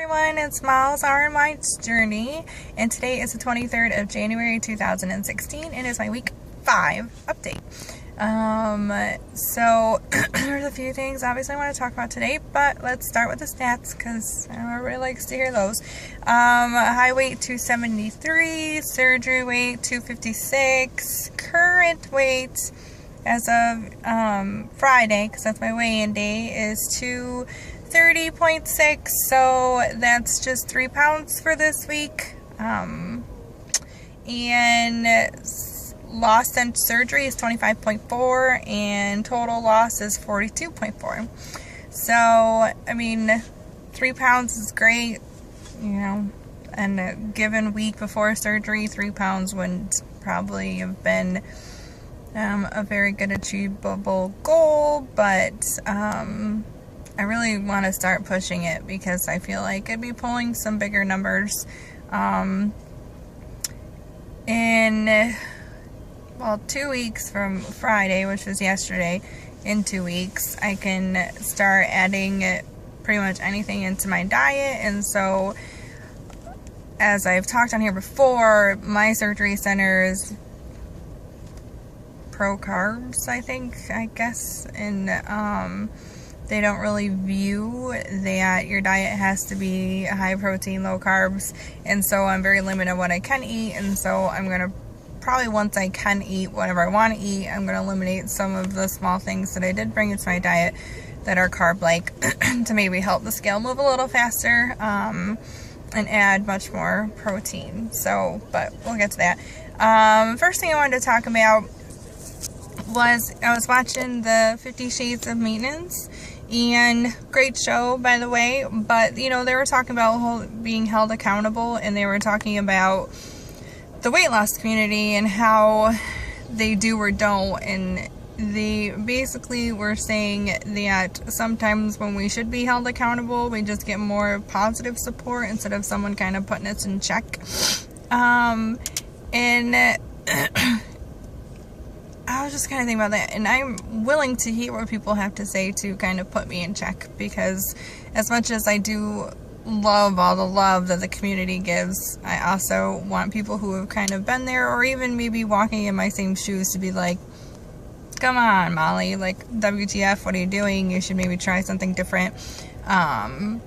everyone, it's Miles RNY's Journey, and today is the 23rd of January 2016, and it's my week 5 update. So there's a few things obviously I want to talk about today, but let's start with the stats because everybody likes to hear those. High weight 273, surgery weight 256, current weight as of Friday, because that's my weigh-in day, is 230.6, so that's just 3 pounds for this week. And loss since surgery is 25.4, and total loss is 42.4. So, I mean, 3 pounds is great, you know, and a given week before surgery, 3 pounds wouldn't probably have been a very good achievable goal, but I really want to start pushing it because I feel like I'd be pulling some bigger numbers in, well, 2 weeks from Friday, which was yesterday. In 2 weeks I can start adding pretty much anything into my diet. And so, as I've talked on here before, my surgery center is pro carbs, I guess, and they don't really view that your diet has to be high protein, low carbs, and so I'm very limited on what I can eat. And so I'm gonna probably, once I can eat whatever I want to eat, I'm gonna eliminate some of the small things that I did bring into my diet that are carb like to maybe help the scale move a little faster, and add much more protein. So, but we'll get to that. First thing I wanted to talk about was I was watching the 50 Shades of Maintenance, and great show, by the way, but you know, they were talking about being held accountable, and they were talking about the weight loss community and how they do or don't, and they basically were saying that sometimes when we should be held accountable, we just get more positive support instead of someone kind of putting us in check. And I was just kind of thinking about that, and I'm willing to hear what people have to say to kind of put me in check, because as much as I do love all the love that the community gives, I also want people who have kind of been there, or even maybe walking in my same shoes, to be like, come on, Molly, like, WTF, what are you doing? You should maybe try something different.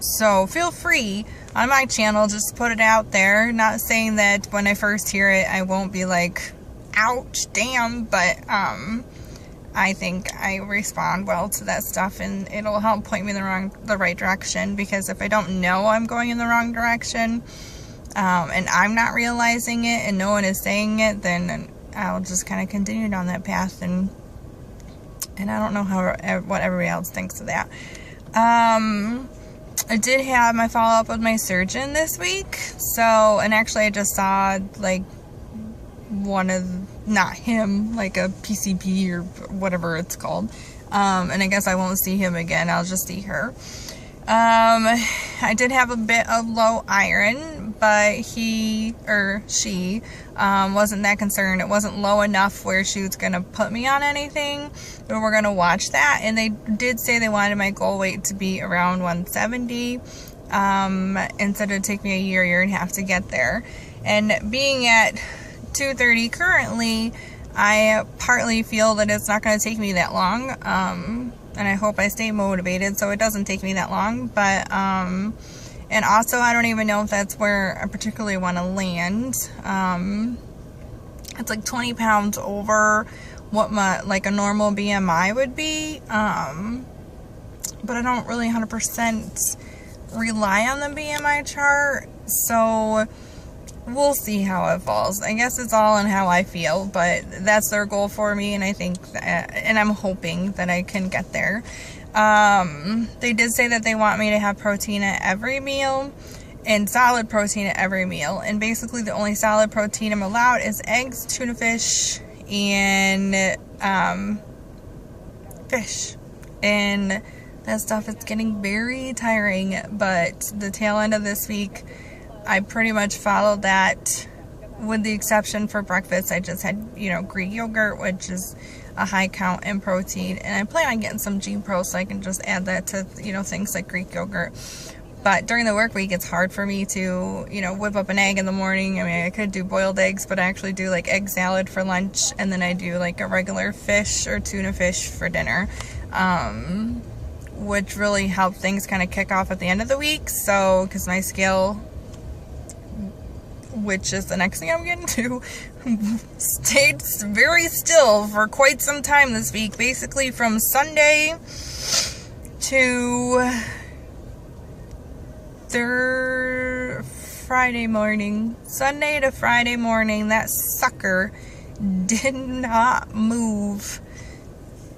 So feel free on my channel, just put it out there. Not saying that when I first hear it, I won't be like, ouch, damn, but I think I respond well to that stuff, and it'll help point me in the right direction, because if I don't know I'm going in the wrong direction, and I'm not realizing it and no one is saying it, then I'll just kind of continue down that path, and I don't know what everybody else thinks of that. I did have my follow-up with my surgeon this week, so, and actually I just saw like one of, not him, like a PCP or whatever it's called, and I guess I won't see him again, I'll just see her. I did have a bit of low iron, but he or she wasn't that concerned. It wasn't low enough where she was going to put me on anything, but we're going to watch that. And they did say they wanted my goal weight to be around 170, instead of take me a year and a half to get there. And being at 230 currently, I partly feel that it's not going to take me that long, and I hope I stay motivated so it doesn't take me that long. But and also, I don't even know if that's where I particularly want to land. It's like 20 pounds over what my, like, a normal BMI would be, but I don't really 100% rely on the BMI chart, so we'll see how it falls. I guess it's all in how I feel, but that's their goal for me, and I think that, and I'm hoping that I can get there. They did say that they want me to have protein at every meal, and solid protein at every meal, and basically the only solid protein I'm allowed is eggs, tuna fish, and fish. And that stuff is getting very tiring, but the tail end of this week I pretty much followed that, with the exception for breakfast. I just had, you know, Greek yogurt, which is a high count in protein, and I plan on getting some G Pro so I can just add that to, you know, things like Greek yogurt. But during the work week, it's hard for me to, you know, whip up an egg in the morning. I mean, I could do boiled eggs, but I actually do like egg salad for lunch, and then I do like a regular fish or tuna fish for dinner, which really helped things kind of kick off at the end of the week. So, because my scale, which is the next thing I'm getting to, stayed very still for quite some time this week, basically from Sunday to Friday morning. Sunday to Friday morning, that sucker did not move.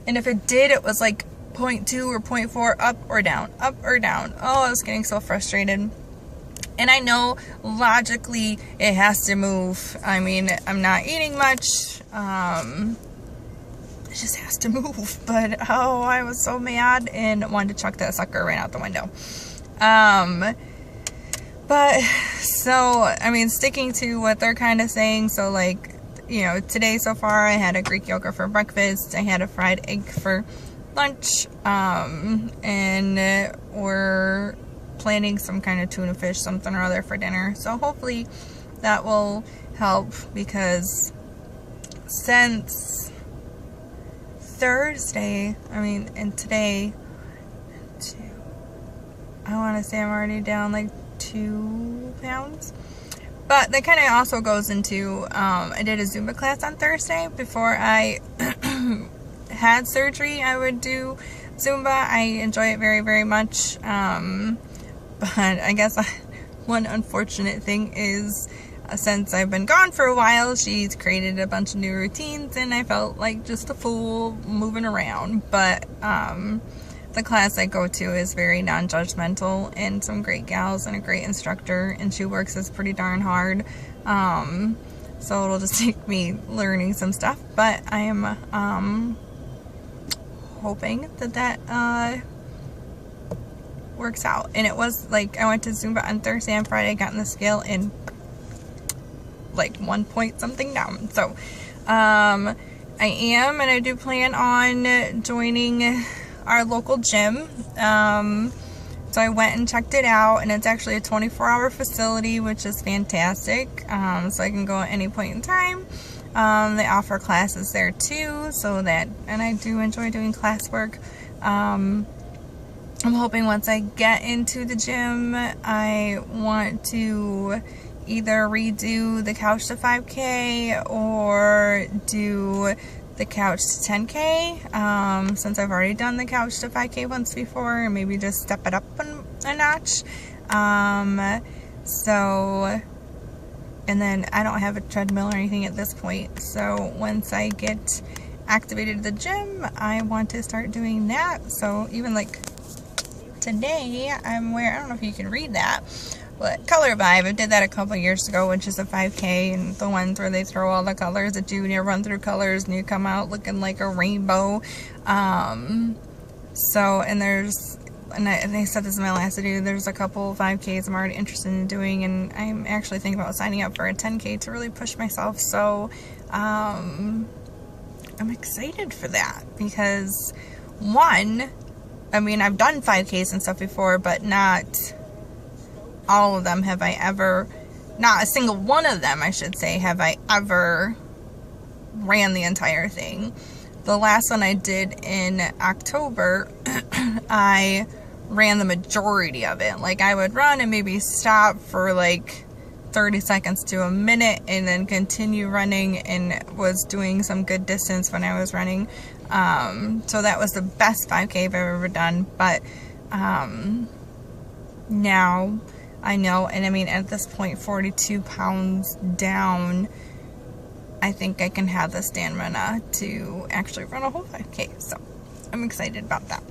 And if it did, it was like 0.2 or 0.4, up or down, up or down. Oh, I was getting so frustrated. And I know logically it has to move. I mean, I'm not eating much. It just has to move. But oh, I was so mad and wanted to chuck that sucker right out the window. But so, I mean, sticking to what they're kind of saying. So like, you know, today so far I had a Greek yogurt for breakfast. I had a fried egg for lunch. And we're planning some kind of tuna fish, something or other for dinner. So hopefully that will help, because since Thursday, I mean, and today, I want to say I'm already down like 2 pounds. But that kind of also goes into, I did a Zumba class on Thursday. Before I had surgery, I would do Zumba. I enjoy it very, very much. But I guess one unfortunate thing is, since I've been gone for a while, she's created a bunch of new routines, and I felt like just a fool moving around. But the class I go to is very non-judgmental, and some great gals and a great instructor, and she works us pretty darn hard. So it'll just take me learning some stuff, but I am hoping that works out. And it was like, I went to Zumba on Thursday and Friday, got on the scale in like 1 point something down. So I am, and I do plan on joining our local gym. So I went and checked it out, and it's actually a 24-hour facility, which is fantastic. So I can go at any point in time. They offer classes there too, so that, and I do enjoy doing classwork. I'm hoping once I get into the gym, I want to either redo the couch to 5K or do the couch to 10K, since I've already done the couch to 5K once before, and maybe just step it up a notch. So, and then I don't have a treadmill or anything at this point, so once I get activated at the gym, I want to start doing that. So even like today, I'm wearing, I don't know if you can read that, but Color Vibe. I did that a couple years ago, which is a 5K, and the ones where they throw all the colors at you and you run through colors and you come out looking like a rainbow. So, and there's, and they said this is my last video, there's a couple 5Ks I'm already interested in doing, and I'm actually thinking about signing up for a 10K to really push myself. So, I'm excited for that, because one, I mean, I've done 5Ks and stuff before, but not all of them have I ever, not a single one of them, I should say, have I ever ran the entire thing. The last one I did in October, I ran the majority of it. Like, I would run and maybe stop for like 30 seconds to a minute and then continue running, and was doing some good distance when I was running. So that was the best 5K I've ever done. But now I know, and I mean, at this point, 42 pounds down, I think I can have the stamina to actually run a whole 5K. So I'm excited about that.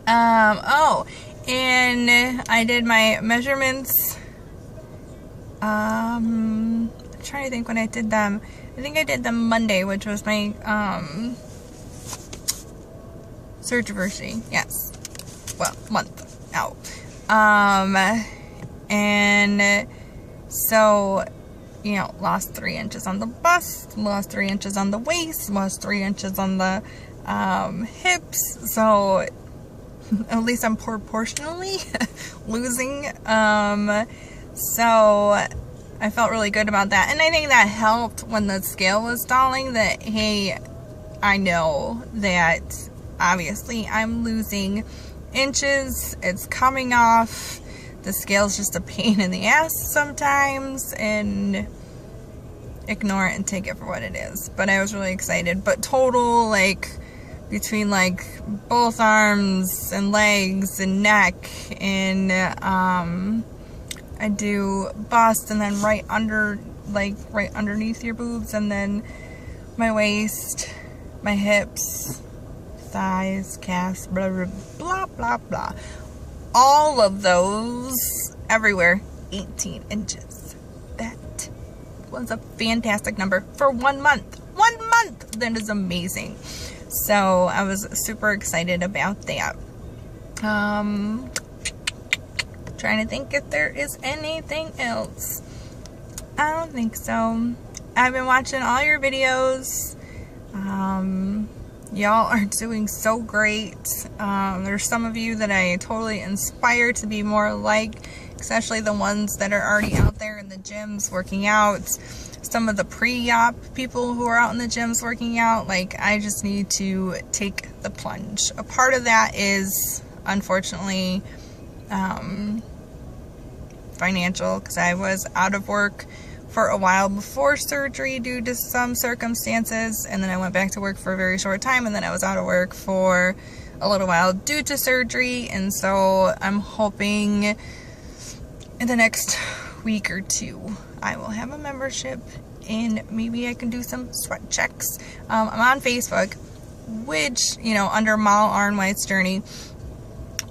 Oh, and I did my measurements. I'm trying to think when I did them. I think I did them Monday, which was my surgery. Yes. Well, month out. And so, you know, lost 3 inches on the bust, lost 3 inches on the waist, lost 3 inches on the hips. So at least I'm proportionally losing. So I felt really good about that. And I think that helped when the scale was stalling, that, hey, I know that obviously I'm losing inches. It's coming off. The scale's just a pain in the ass sometimes, and ignore it and take it for what it is. But I was really excited. But total, like, between like both arms and legs and neck, and I do bust, and then right under, like right underneath your boobs, and then my waist, my hips, thighs, calves, blah blah blah blah blah. All of those everywhere, 18 inches. That was a fantastic number for 1 month. 1 month! That is amazing. So I was super excited about that. Trying to think if there is anything else. I don't think so. I've been watching all your videos. Y'all are doing so great. There's some of you that I totally inspire to be more like, especially the ones that are already out there in the gyms working out. Some of the pre-op people who are out in the gyms working out, like, I just need to take the plunge. A part of that is, unfortunately, financial, because I was out of work for a while before surgery due to some circumstances, and then I went back to work for a very short time, and then I was out of work for a little while due to surgery. And so I'm hoping in the next week or two I will have a membership, and maybe I can do some sweat checks. I'm on Facebook, which, you know, under Model RNY's journey.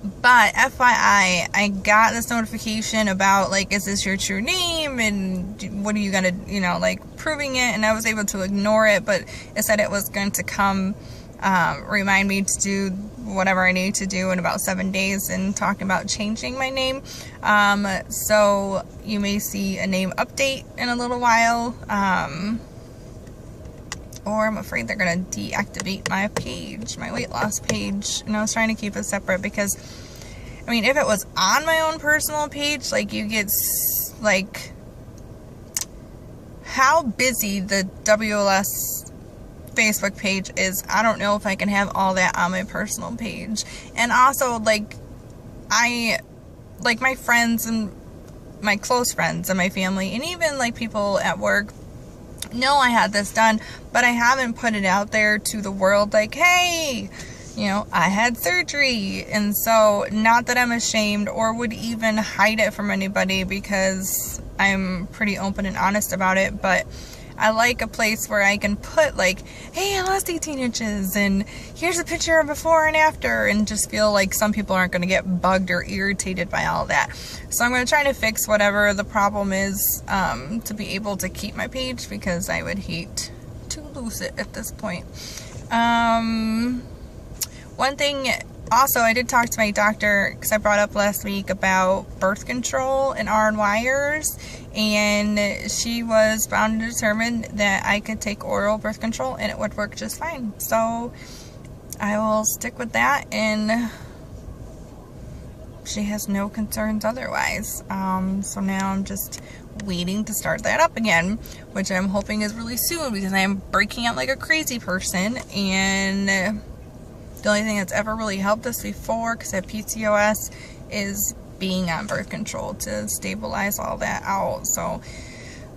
But FYI, I got this notification about, like, is this your true name, and what are you gonna, you know, like, proving it, and I was able to ignore it, but it said it was going to come, remind me to do whatever I need to do in about 7 days, and talking about changing my name. So you may see a name update in a little while, or I'm afraid they're going to deactivate my page, my weight loss page. And I was trying to keep it separate because, I mean, if it was on my own personal page, like, you get, like, how busy the WLS Facebook page is, I don't know if I can have all that on my personal page. And also, like, my friends and my close friends and my family, and even, like, people at work, know I had this done, but I haven't put it out there to the world, like, hey, you know, I had surgery. And so, not that I'm ashamed or would even hide it from anybody, because I'm pretty open and honest about it, but I like a place where I can put, like, hey, I lost 18 inches, and here's a picture of before and after, and just feel like some people aren't going to get bugged or irritated by all that. So I'm going to try to fix whatever the problem is, to be able to keep my page, because I would hate to lose it at this point. One thing, also, I did talk to my doctor, because I brought up last week about birth control and RNYers, and she was bound and determined that I could take oral birth control and it would work just fine. So I will stick with that, and she has no concerns otherwise. So now I'm just waiting to start that up again, which I'm hoping is really soon, because I am breaking out like a crazy person. And the only thing that's ever really helped us before, because I have PCOS, is being on birth control to stabilize all that out. So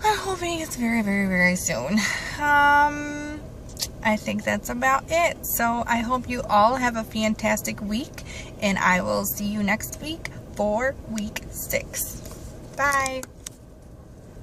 I'm hoping it's very, very, very soon. I think that's about it. So I hope you all have a fantastic week, and I will see you next week for week 6. Bye.